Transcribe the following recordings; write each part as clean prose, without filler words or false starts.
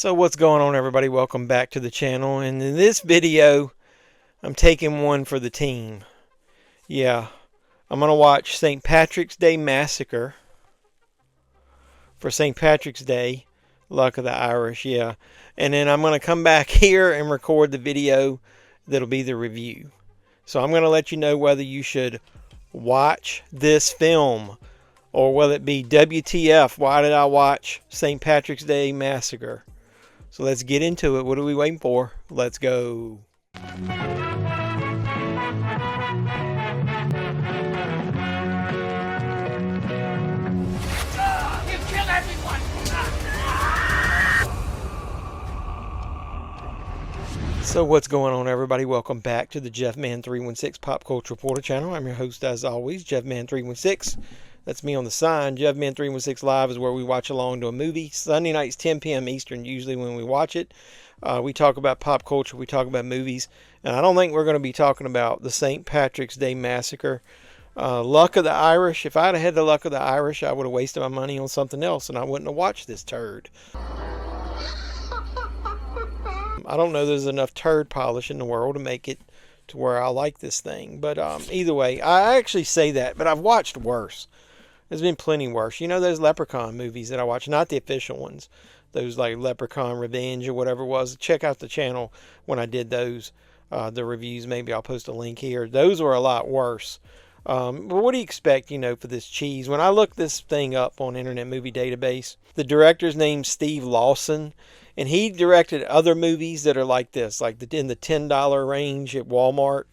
So what's going on, everybody? Welcome back to the channel, and in this video I'm taking one for the team. Yeah, I'm gonna watch St. Patrick's Day Massacre for St. Patrick's Day, Luck of the Irish. Yeah, and then I'm gonna come back here and record the video that'll be the review. So I'm gonna let you know whether you should watch this film or will it be WTF, why did I watch St. Patrick's Day Massacre? So let's get into it. What are we waiting for? Let's go. You killed everyone! So what's going on, everybody? Welcome back to the JeffMan316 Pop Culture Reporter channel. I'm your host, as always, JeffMan316. That's me on the sign. JeffMan316 Live is where we watch along to a movie. Sunday nights, 10 p.m. Eastern, usually when we watch it. We talk about pop culture. We talk about movies. And I don't think we're going to be talking about the St. Patrick's Day Massacre. Luck of the Irish. If I'd have had the Luck of the Irish, I would have wasted my money on something else, and I wouldn't have watched this turd. I don't know there's enough turd polish in the world to make it to where I like this thing. But either way, I actually say that, but I've watched worse. There's been plenty worse. You know those Leprechaun movies that I watch, not the official ones. Those like Leprechaun Revenge or whatever it was. Check out the channel when I did those, the reviews. Maybe I'll post a link here. Those were a lot worse. But what do you expect, for this cheese? When I looked this thing up on Internet Movie Database, the director's name's Steve Lawson, and he directed other movies that are like this, like in the $10 range at Walmart.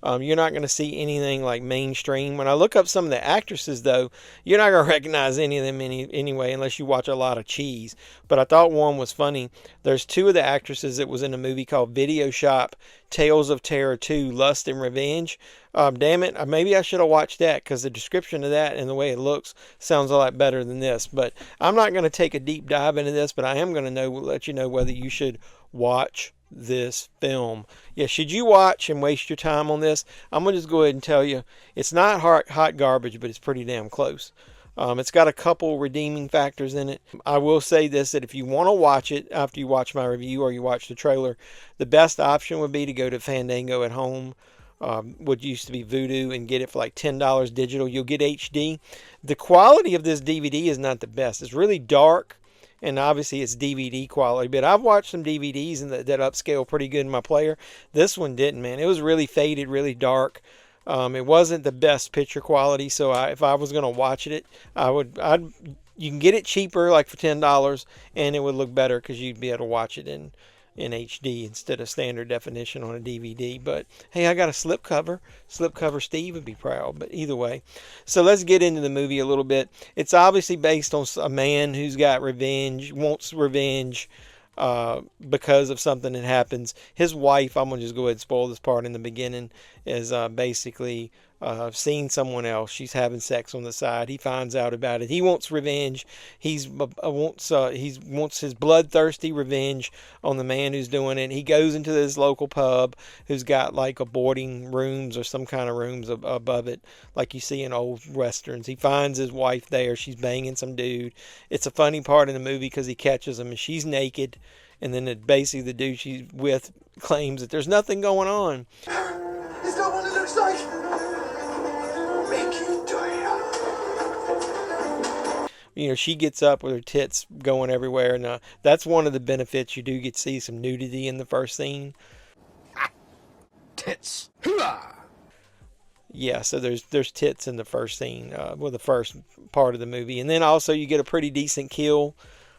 You're not going to see anything like mainstream. When I look up some of the actresses, though, you're not going to recognize any of them anyway unless you watch a lot of cheese. But I thought one was funny. There's two of the actresses that was in a movie called Video Shop, Tales of Terror 2, Lust and Revenge. Damn it, maybe I should have watched that because the description of that and the way it looks sounds a lot better than this. But I'm not going to take a deep dive into this, but I am going to let you know whether you should watch this film. Yeah, should you watch and waste your time on this? I'm going to just go ahead and tell you, it's not hot garbage, but it's pretty damn close. It's got a couple redeeming factors in it. I will say this, that if you want to watch it after you watch my review or you watch the trailer, the best option would be to go to Fandango at home, what used to be Voodoo, and get it for like $10 digital. You'll get HD. The quality of this DVD is not the best. It's really dark. And obviously it's DVD quality, but I've watched some DVDs and that upscale pretty good in my player. This one didn't, man. It was really faded, really dark. It wasn't the best picture quality, so if I was going to watch it, you can get it cheaper, like for $10, and it would look better because you'd be able to watch it in HD instead of standard definition on a DVD. But hey, I got a slipcover. Slipcover Steve would be proud. But either way, so let's get into the movie a little bit. It's obviously based on a man who's got revenge, wants revenge because of something that happens. His wife, I'm gonna just go ahead and spoil this part in the beginning, is basically seen someone else. She's having sex on the side. He finds out about it. He wants revenge. He wants his bloodthirsty revenge on the man who's doing it. He goes into this local pub who's got like a boarding rooms or some kind of rooms above it, like you see in old westerns. He finds his wife there. She's banging some dude. It's a funny part in the movie because he catches them and she's naked, and then basically the dude she's with claims that there's nothing going on. Is that what it looks like? She gets up with her tits going everywhere, and that's one of the benefits. You do get to see some nudity in the first scene. Tits. Hooah! Yeah, so there's tits in the first scene, the first part of the movie, and then also you get a pretty decent kill,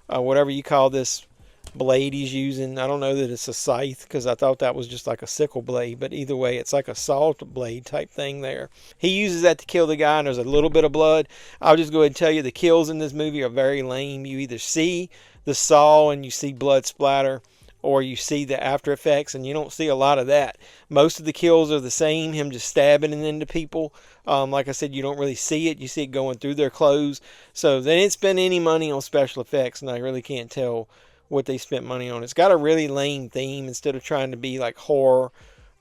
whatever you call this blade he's using. I don't know that it's a scythe because I thought that was just like a sickle blade, but either way, it's like a saw blade type thing there. He uses that to kill the guy, and there's a little bit of blood. I'll just go ahead and tell you the kills in this movie are very lame. You either see the saw and you see blood splatter, or you see the after effects, and you don't see a lot of that. Most of the kills are the same, him just stabbing it into people. Like I said, you don't really see it. You see it going through their clothes. So they didn't spend any money on special effects, and I really can't tell what they spent money on. It's got a really lame theme instead of trying to be like horror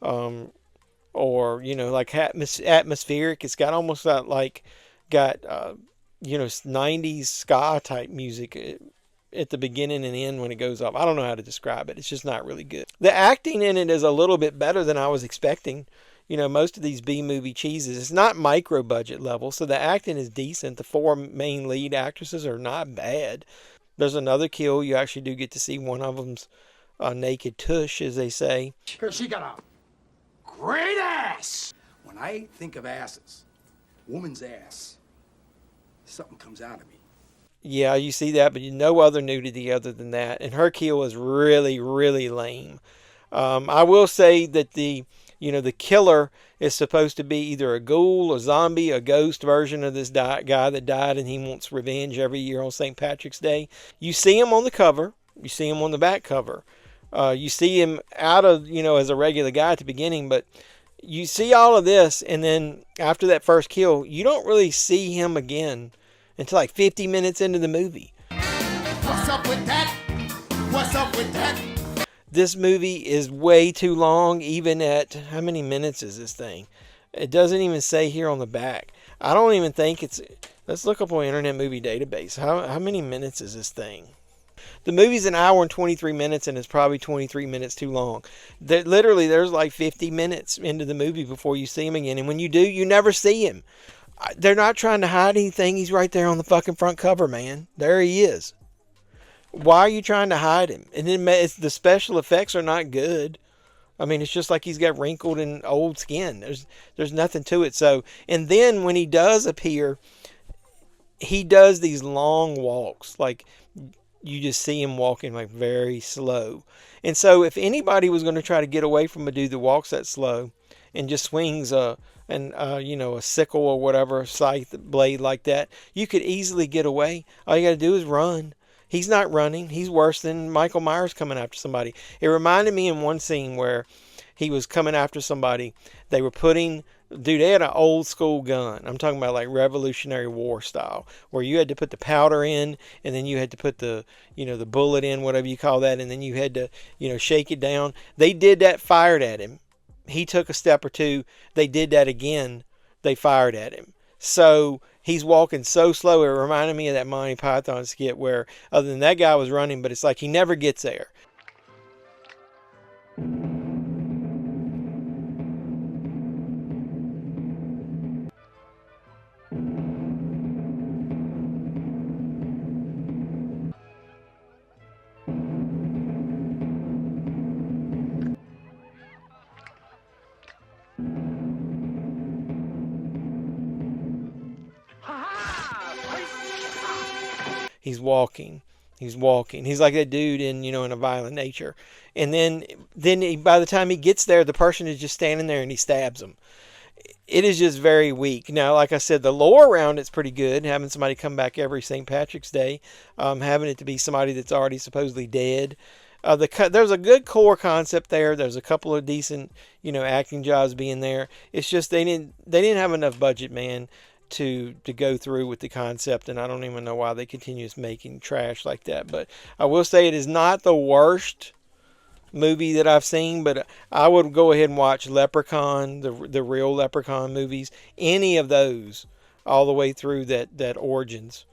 or like atmospheric. It's got almost that like 90s ska type music at the beginning and end when it goes off. I don't know how to describe it. It's just not really good. The acting in it is a little bit better than I was expecting. You know, most of these B-movie cheeses, it's not micro budget level, so the acting is decent. The 4 main lead actresses are not bad. There's another kill. You actually do get to see one of them's naked tush, as they say. She got a great ass. When I think of asses, woman's ass, something comes out of me. Yeah, you see that, but no other nudity other than that. And her kill is really, really lame. I will say that the killer is supposed to be either a ghoul, a zombie, a ghost version of this guy that died, and he wants revenge every year on St. Patrick's Day. You see him on the cover. You see him on the back cover. You see him out of, as a regular guy at the beginning, but you see all of this, and then after that first kill, you don't really see him again until like 50 minutes into the movie. What's up with that? What's up with that? This movie is way too long, even at, how many minutes is this thing? It doesn't even say here on the back. I don't even think it's, let's look up on Internet Movie Database. How many minutes is this thing? The movie's an hour and 23 minutes, and it's probably 23 minutes too long. Literally, there's like 50 minutes into the movie before you see him again, and when you do, you never see him. They're not trying to hide anything. He's right there on the fucking front cover, man. There he is. Why are you trying to hide him? And then the special effects are not good. I mean, it's just like he's got wrinkled and old skin. There's nothing to it. So, and then when he does appear, he does these long walks. Like, you just see him walking like very slow. And so if anybody was going to try to get away from a dude that walks that slow and just swings a sickle or whatever, a scythe blade like that, you could easily get away. All you got to do is run. He's not running. He's worse than Michael Myers coming after somebody. It reminded me in one scene where he was coming after somebody. They were they had an old school gun. I'm talking about like Revolutionary War style, where you had to put the powder in, and then you had to put the bullet in, whatever you call that, and then you had to, shake it down. They did that, fired at him. He took a step or two. They did that again. They fired at him. So he's walking so slow. It reminded me of that Monty Python skit where, other than that guy was running, but it's like he never gets there. He's walking. He's like that dude in A Violent Nature. And then by the time he gets there, the person is just standing there and he stabs him. It is just very weak. Now, like I said, the lore around it's pretty good. Having somebody come back every St. Patrick's Day. Having it to be somebody that's already supposedly dead. There's a good core concept there. There's a couple of decent, acting jobs being there. It's just they didn't have enough budget, man, to go through with the concept, and I don't even know why they continue making trash like that. But I will say it is not the worst movie that I've seen, but I would go ahead and watch Leprechaun, the real Leprechaun movies, any of those, all the way through that Origins.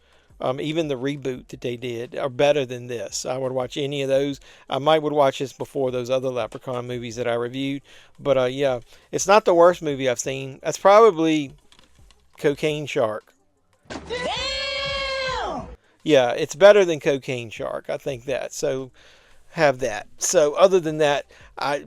Even the reboot that they did are better than this. I would watch any of those. I would watch this before those other Leprechaun movies that I reviewed. But yeah, it's not the worst movie I've seen. That's probably Cocaine Shark. Damn! Yeah, it's better than Cocaine Shark. I think that. So have that. So other than that, I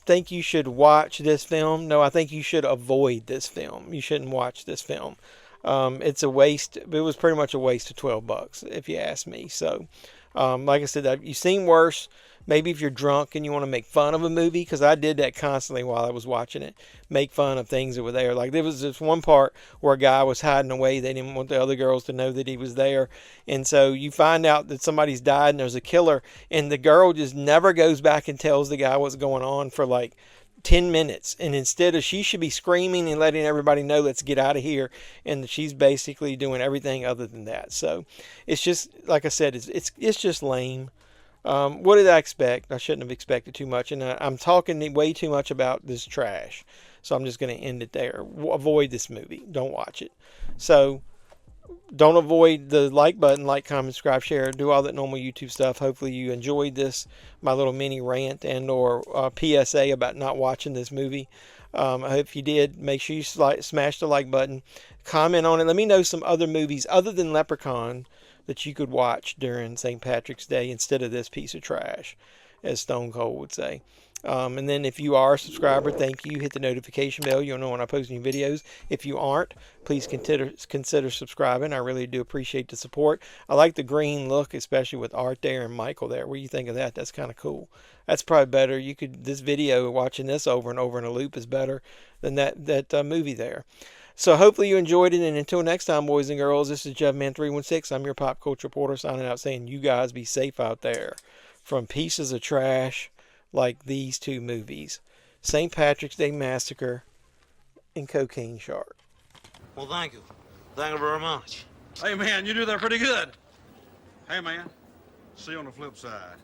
think you should watch this film? No, I think you should avoid this film. You shouldn't watch this film. It's a waste. It was pretty much a waste of $12, if you ask me. So, like I said, you've seen worse. Maybe if you're drunk and you want to make fun of a movie, because I did that constantly while I was watching it, make fun of things that were there. Like there was this one part where a guy was hiding away. They didn't want the other girls to know that he was there. And so you find out that somebody's died and there's a killer, and the girl just never goes back and tells the guy what's going on for like 10 minutes. And instead of, she should be screaming and letting everybody know, let's get out of here. And she's basically doing everything other than that. So it's just, like I said, it's just lame. What did I expect? I shouldn't have expected too much. And I'm talking way too much about this trash. So I'm just going to end it there. Avoid this movie. Don't watch it. So don't avoid the like button, like, comment, subscribe, share, do all that normal YouTube stuff. Hopefully you enjoyed this, my little mini rant and or PSA about not watching this movie. If you did, make sure you smash the like button, comment on it. Let me know some other movies other than Leprechaun that you could watch during St. Patrick's Day instead of this piece of trash, as Stone Cold would say. And then if you are a subscriber, thank you. Hit the notification bell. You'll know when I post new videos. If you aren't, please consider subscribing. I really do appreciate the support. I like the green look, especially with Art there and Michael there. What do you think of that? That's kind of cool. That's probably better. This video, watching this over and over in a loop, is better than that movie there. So hopefully you enjoyed it, and until next time, boys and girls, this is JevMan316. I'm your pop culture reporter signing out, saying you guys be safe out there from pieces of trash like these two movies, St. Patrick's Day Massacre and Cocaine Shark. Well, thank you. Thank you very much. Hey, man, you do that pretty good. Hey, man, see you on the flip side.